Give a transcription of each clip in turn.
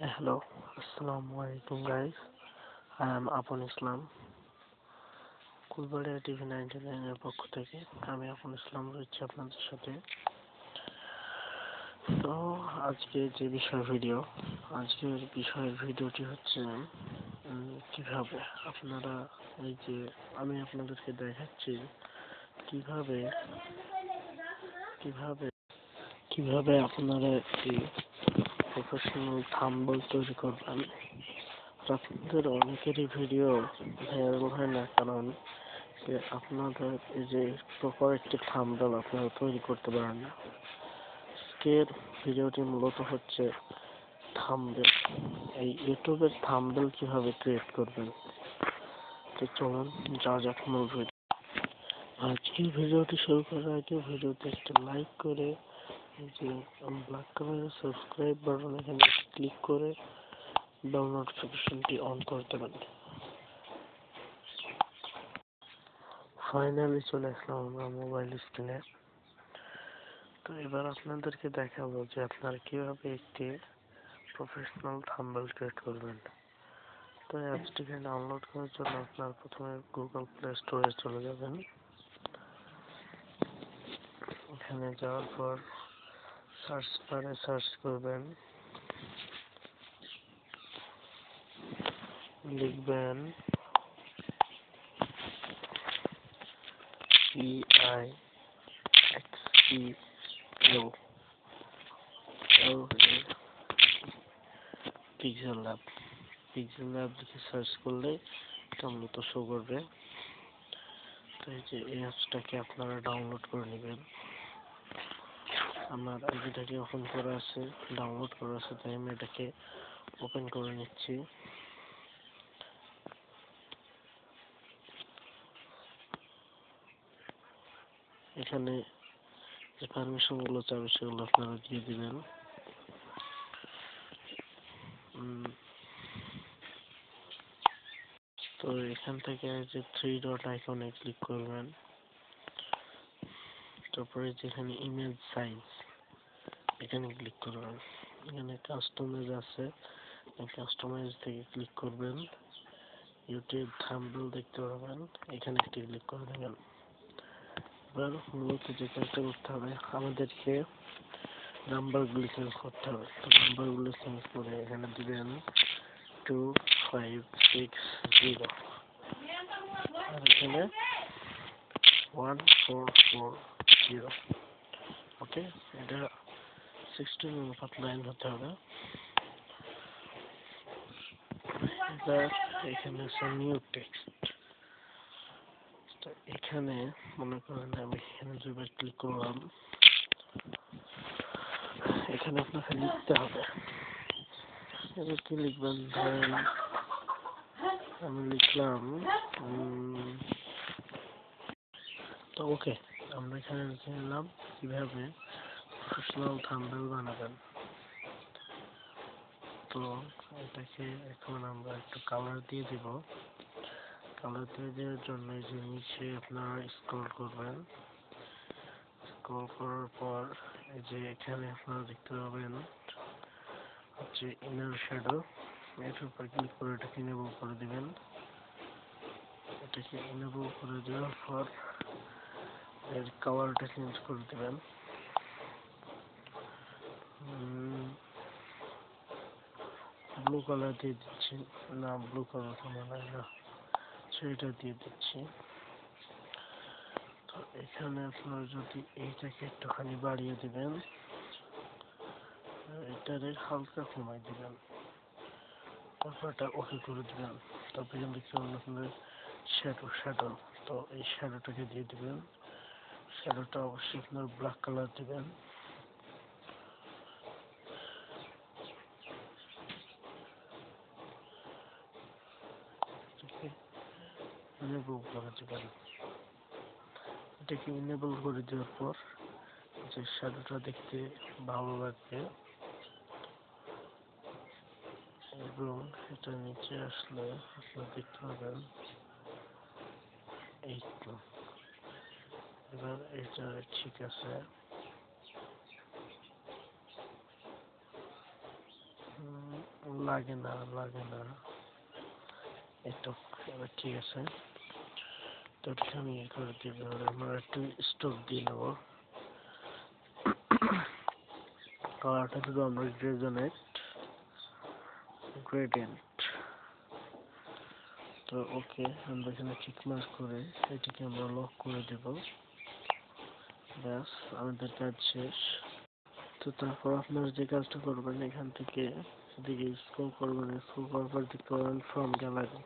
Hello, Assalamu alaikum guys. I am Apun Islam. Kulbaria TV 99 এর পক্ষ থেকে আমি আপন ইসলাম রয়েছি আপনাদের সাথে। তো আজকের বিষয়ের ভিডিওটি হচ্ছে কিভাবে আপনারা এই যে আমি আপনাদেরকে দেখাচ্ছি কিভাবে কিভাবে কিভাবে আপনারা একটি প্রফেশনাল থাম্বনেল তৈরি করবেন। আপনাদের অনেকেরই ভিডিও ভাইরাল হয় না, কারণ আপনাদের এই যে প্রপার একটি থাম্বনেল আপনারা তৈরি করতে পারেন না। আজকের ভিডিওটি মূলত হচ্ছে থাম্বনেল, এই ইউটিউবের থাম্বনেল কিভাবে ক্রিয়েট করবেন। তো চলুন যাওয়া যাক মূল ভিডিও। আজকের ভিডিওটি শুরু করার আগে ভিডিওতে একটা লাইক করে এই যে ব্ল্যাক কালারের সাবস্ক্রাইব বাটন এখানে ক্লিক করে বেল নোটিফিকেশনটি অন করে দেবেন। ফাইনালি চলে আসলাম আমরা মোবাইল স্ক্রিনে। তো এবার আপনাদেরকে দেখাবো যে আপনারা কিভাবে একটি প্রফেশনাল থাম্বনেল ক্রিয়েট করবেন। তো অ্যাপসটিকে ডাউনলোড করার জন্য আপনারা প্রথমে গুগল প্লে স্টোরে চলে যাবেন। এখানে যাওয়ার পর সার্চ বারে সার্চ করবেন, লিখবেন PIXEL পিক্সেল ল্যাব লিখে সার্চ করলে এটা মূলত শো করবে। তো এই যে এই অ্যাপসটাকে আপনারা ডাউনলোড করে নেবেন। আমার আইডিটাকে ওপেন করা আছে, ডাউনলোড করা আছে, তাই আমি এটাকে ওপেন করে নিচ্ছি। এখানে যে পারমিশন গুলো চাবে সেগুলো আপনারা দিয়ে দিবেন। তো এখান থেকে যে 3 ডট আইকনে ক্লিক করবেন, তারপরে যেখানে ইমেজ সাইজ এখানে ক্লিক করবেন। এখানে কাস্টমাইজ আছে, কাস্টমাইজ থেকে ক্লিক করবেন। ইউটিউব থাম্বনেল দেখতে পাবেন, এখানে একটি ক্লিক করে দেবেন। এবার মূলত যে কাজটা করতে হবে, আমাদেরকে নাম্বারগুলি চেঞ্জ করতে হবে। তো নাম্বারগুলি চেঞ্জ করে এখানে দিবেন 2560 আর এখানে 1440। ওকে, এটা 16:9 হতে হবে। এবার এখানে আছে নিউ টেক্সট। তো এখানে মনে করেন আমি এখানে দুইবার ক্লিক করলাম, এখানে আপনাকে লিখতে হবে। এবার কি লিখবেন, ধরেন আমি লিখলাম তো ওকে, আমরা এখানে লিখে নিলাম কিভাবে প্রফেশনাল থাম্বনেল বানাবেন। তো এটাকে এখন আমরা একটু কালার দিয়ে দিব। কালার দিয়ে দেওয়ার জন্য এই যে নিচে আপনারা স্ক্রল করবেন। স্ক্রল করার পর এই যে এখানে আপনারা দেখতে পাবেন হচ্ছে ইনার শ্যাডো, এটার উপর ক্লিক করে এটাকে ইনেবল করে দিবেন। এটাকে ইনেবল করে দেওয়ার পর এর কালারটা চেঞ্জ করে দিবেন। ব্লু কালার দিয়ে দিচ্ছি, না ব্লু কালার কোনো না, সেটা দিয়ে দিচ্ছি। তো এখানে আপনারা যদি এইটাকে একটুখানি বাড়িয়ে দিবেন, এটারে হালকা কমাই দিবেন, তারপর এটা ওকে করে দিবেন। তারপর এখানে দেখতে পাবেন আপনাদের শ্যাডো। তো এই শ্যাডোটাকে দিয়ে দিবেন। শ্যাডোটা অবশ্যই আপনার ব্ল্যাক কালার দিবেন। ইনেবল করে দিবেন। এটাকে ইনেবল করে দেওয়ার পর যে শ্যাডোটা দেখতে ভালো লাগবে এবং এটা নিচে আসলে আপনারা দেখতে পাবেন এই তো। এবার এটা ঠিক আছে। লাগে না, লাগে না। এতো এবার ঠিক আছে। তো এটাকে আমি ইয়ে করে দিব, আমরা একটু স্টোক দিয়ে নেবো। কালারটা দেবো আমরা গ্রেডিয়েন্ট। তো ওকে, আমরা এখানে ঠিক মার্ক করে এটাকে আমরা লক করে দেব। ব্যাস, আমাদের কাজ শেষ। তো তারপর আপনারা যে কাজটা করবেন, এখান থেকে এদিকে স্ক্রল করবেন, স্ক্রল করার পর দেখতে পাবেন ফ্রম গ্যালারি।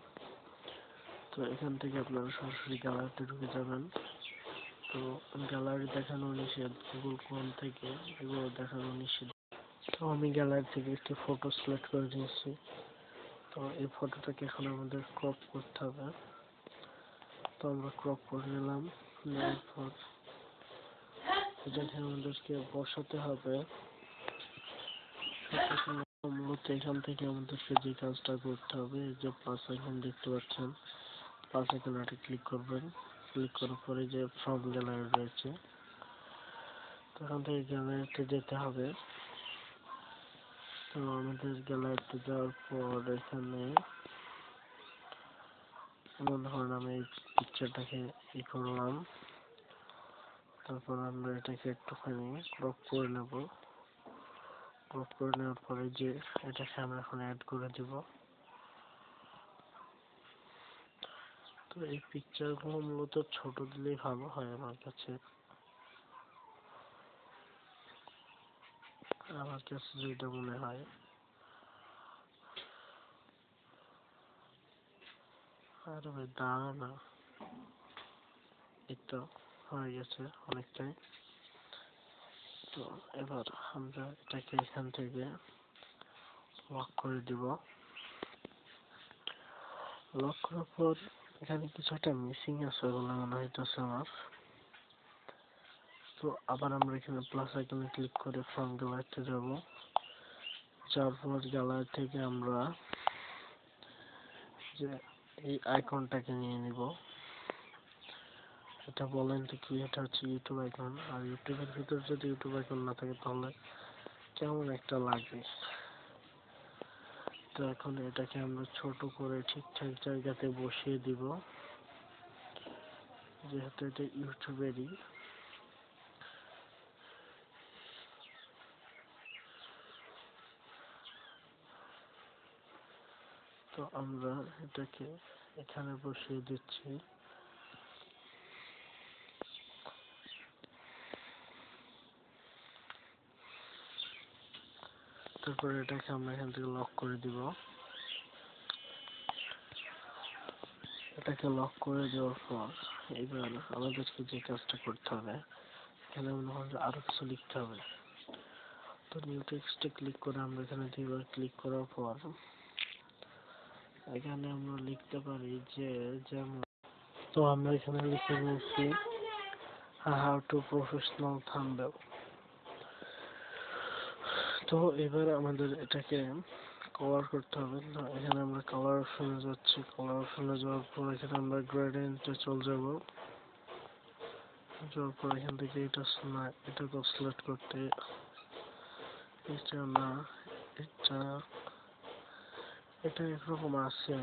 তো এখান থেকে আপনারা সরাসরি গ্যালারিতে ঢুকে যাবেন। তো গ্যালারি দেখানো নিষেধ, গুগল ক্রোম থেকে এগুলো দেখানো নিষেধ। তো আমি গ্যালারি থেকে একটি ফটো সিলেক্ট করে নিয়েছি। তো এই ফটোটাকে এখন আমাদের ক্রপ করতে হবে। তো আমরা ক্রপ করে নিলাম, নেওয়ার পর এটাকে আমাদেরকে বসাতে হবে। মূলত এখান থেকে আমাদেরকে যে কাজটা করতে হবে, এই যে প্লাস আইকন দেখতে পাচ্ছেন, প্লাস আইকনটা ক্লিক করবেন। ক্লিক করার পরে যে ফ্রম গ্যালারি রয়েছে, তো এখান থেকে গ্যালারিতে যেতে হবে। তো আমাদের গ্যালারিতে যাওয়ার পর এখানে মনে হয় আমি এই পিকচারটাকে ই করলাম। তারপর আমরা এটাকে একটুখানি ক্রপ করে নেব। ক্রপ করে নেওয়ার পরে যে এটাকে আমরা এখন অ্যাড করে দিব। তো এই পিকচারগুলো মূলত ছোট দিলেই ভালো হয় আমার কাছে যেটা মনে হয়। আর ভাই দাঁড়া না, এই তো হয়ে গেছে অনেকটাই। তো এবার আমরা এটাকে এখান থেকে লক করে দিব। লক করার পর এখানে কিছু একটা মিসিং আছে বলে মনে হইতেছে আমার। তো আবার আমরা এখানে প্লাস আইকনে ক্লিক করে ফ্রম গ্যালারিতে যাব। যাওয়ার পর গ্যালারি থেকে আমরা যে এই আইকনটাকে নিয়ে নিব। এটা বলেন তো কি, এটা হচ্ছে ইউটিউব আইকন। আর ইউটিউবের ভিতর যদি ইউটিউব আইকন না থাকে তাহলে কেমন একটা লাগে। তো এখন এটাকে আমরা ছোট করে ঠিকঠাক জায়গাতে বসিয়ে দিব, যেহেতু এটা ইউটিউবেরই। তো আমরা এটাকে এখানে বসিয়ে দিচ্ছি। তারপরে এটাকে আমরা এখান থেকে লক করে দিব। এটাকে লক করে দেওয়ার পর এবার আমাদেরকে যে কাজটা করতে হবে, এখানে মনে হয় আরো কিছু লিখতে হবে। তো নিউ টেক্সটে ক্লিক করে আমরা এখানে দুইবার ক্লিক করার পর এখানে আমরা লিখতে পারি যে যেমন, তো আমরা এখানে লিখে নিয়েছি হাউ টু প্রফেশনাল থাম্বনেল। তো এবার আমাদের এটাকে কভার করতে হবে। না, এখানে আমরা কালার অপশনে যাচ্ছি। কালার অপশনে যাওয়ার পর এখানে আমরা গ্রেডিয়েন্টে চলে যাব। যাওয়ার পর এখান থেকে এটাকে সিলেক্ট করতে, এটা না, এটা একরকম আছে।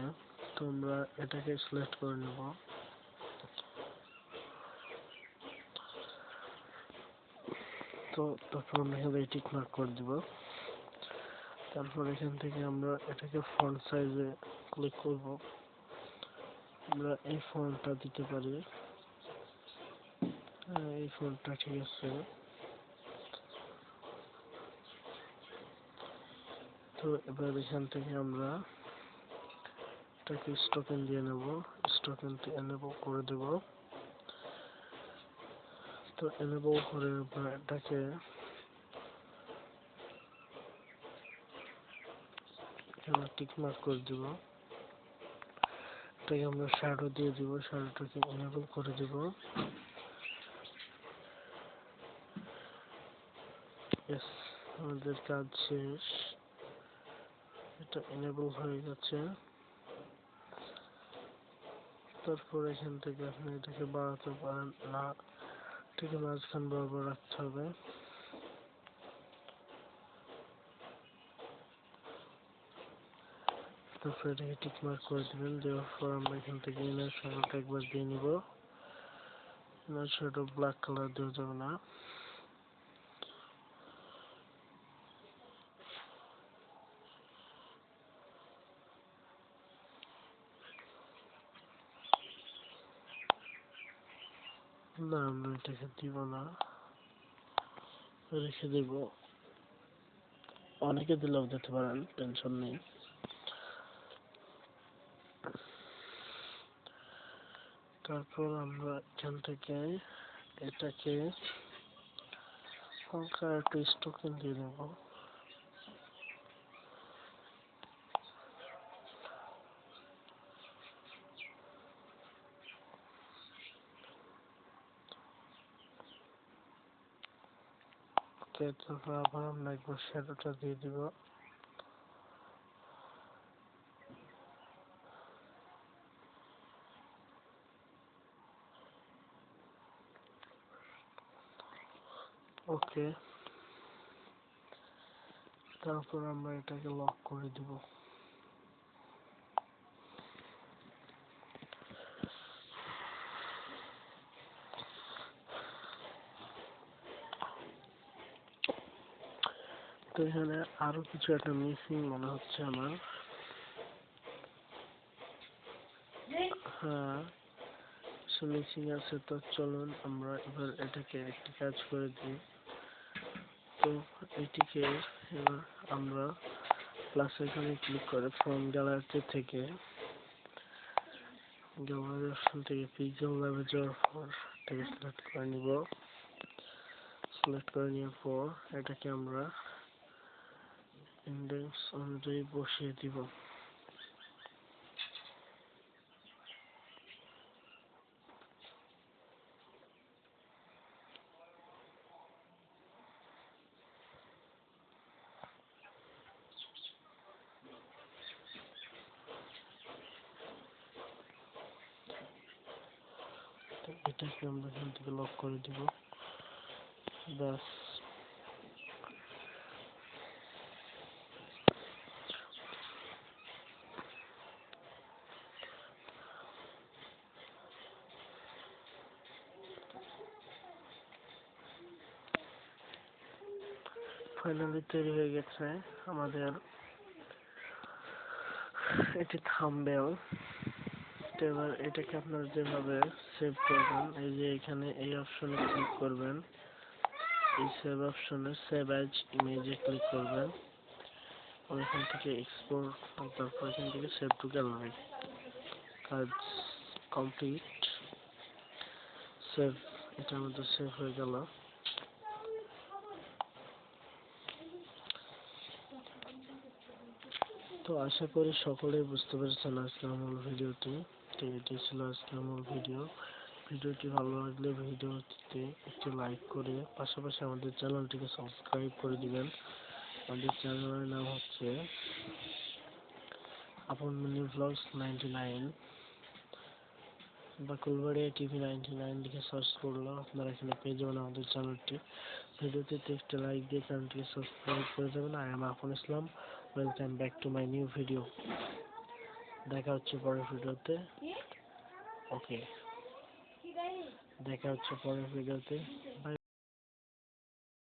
তো আমরা এটাকে সিলেক্ট করে নেব। তো তারপর আমরা এখানে টিক মার্ক করে দিব। তারপর এখান থেকে আমরা এটাকে ফন্ট সাইজে ক্লিক করব। আমরা এই ফন্টটা দিতে পারি, এই ফন্টটা ঠিক আছে। তো এবার এখান থেকে আমরা এটাকে স্টোকেন দিয়ে নেব, স্টোকেন এনেবল করে দেব। তো এনেবল করে আমরা এটাকে টিক মার্ক করে দিব। এটাকে আমরা শ্যাডো দিয়ে দিব, শ্যাডোটাকে এনেবল করে দিব। আমাদের কাজ শেষ, এটা এনেবল হয়ে গেছে। তারপর এখান থেকে আপনি এটাকে বাড়াতে পারেন না, এটাকে মাঝখান বরাবর রাখতে হবে। তারপর এটাকে টিক মার্ক করে দিবেন। দেওয়ার পর আমরা এখান থেকে ইনার শ্যাডোটা একবার দিয়ে নিব। ইনার শ্যাডো ব্ল্যাক কালার দেওয়া যাবে না। না, আমরা এটাকে দিব না, রেখে দেব। অনেকে দিলেও দিতে পারেন, টেনশন নেই। তারপর আমরা এখান থেকে এটাকে হালকা একটু স্টোকিং দিয়ে দেব। তারপর আবার আমরা একবার শ্যাডোটা দিয়ে দিব। ওকে, তারপর আমরা এটাকে লক করে দিব। তো এখানে আরো কিছু একটা মিসিং মনে হচ্ছে আমার। হ্যাঁ, মিসিং আছে। তো চলুন আমরা এবার এটাকে একটি কাজ করে দিই। তো এটিকে এবার আমরা প্লাস এখানে ক্লিক করে ফ্রম গ্যালারি থেকে গ্যালারি অপশন থেকে পিক্সেল ল্যাবে যাওয়ার পর এটাকে সিলেক্ট করে নিব। সিলেক্ট করে নেওয়ার পর এটাকে আমরা ইন্ডেক্স অনুযায়ী বসিয়ে দিব। এটাকে আমরা এখান থেকে লক করে দিব। ব্যাস, ফাইনালি তৈরি হয়ে গেছে আমাদের এটি থাম্বনেল। এবার এটাকে আপনারা যেভাবে সেভ করবেন, এই যে এখানে এই অপশনে ক্লিক করবেন, এই সেভ অপশনে সেভ অ্যাজ ইমেজে ক্লিক করবেন, ওইখান থেকে এক্সপোর্ট, তারপর এখান থেকে সেভ টু গ্যালারি। কাজ কমপ্লিট। সেভ, এটা আমাদের সেভ হয়ে গেল। তো আশা করি সকলেই বুঝতে পেরেছেন আজকের মূল ভিডিওটি। তো এটি ছিল আজকের মূল ভিডিও। ভিডিওটি ভালো লাগলে ভিডিওটিতে একটি লাইক করে পাশাপাশি আমাদের চ্যানেলটিকে সাবস্ক্রাইব করে দিবেন। আমাদের চ্যানেলের নাম হচ্ছে আপন মিনি ব্লগস 99 বা কুলবাড়িয়া টিভি 99 লিখে সার্চ করলে আপনারা এখানে পেয়ে যাবেন আমাদের চ্যানেলটি। ভিডিওটিতে একটি লাইক দিয়ে চ্যানেলটিকে সাবস্ক্রাইব করে দেবেন। I am Afon Islam. Welcome back to my new video. দেখা হচ্ছে পরের ভিডিওতে। ওকে, দেখা হচ্ছে পরের ভিডিওতে।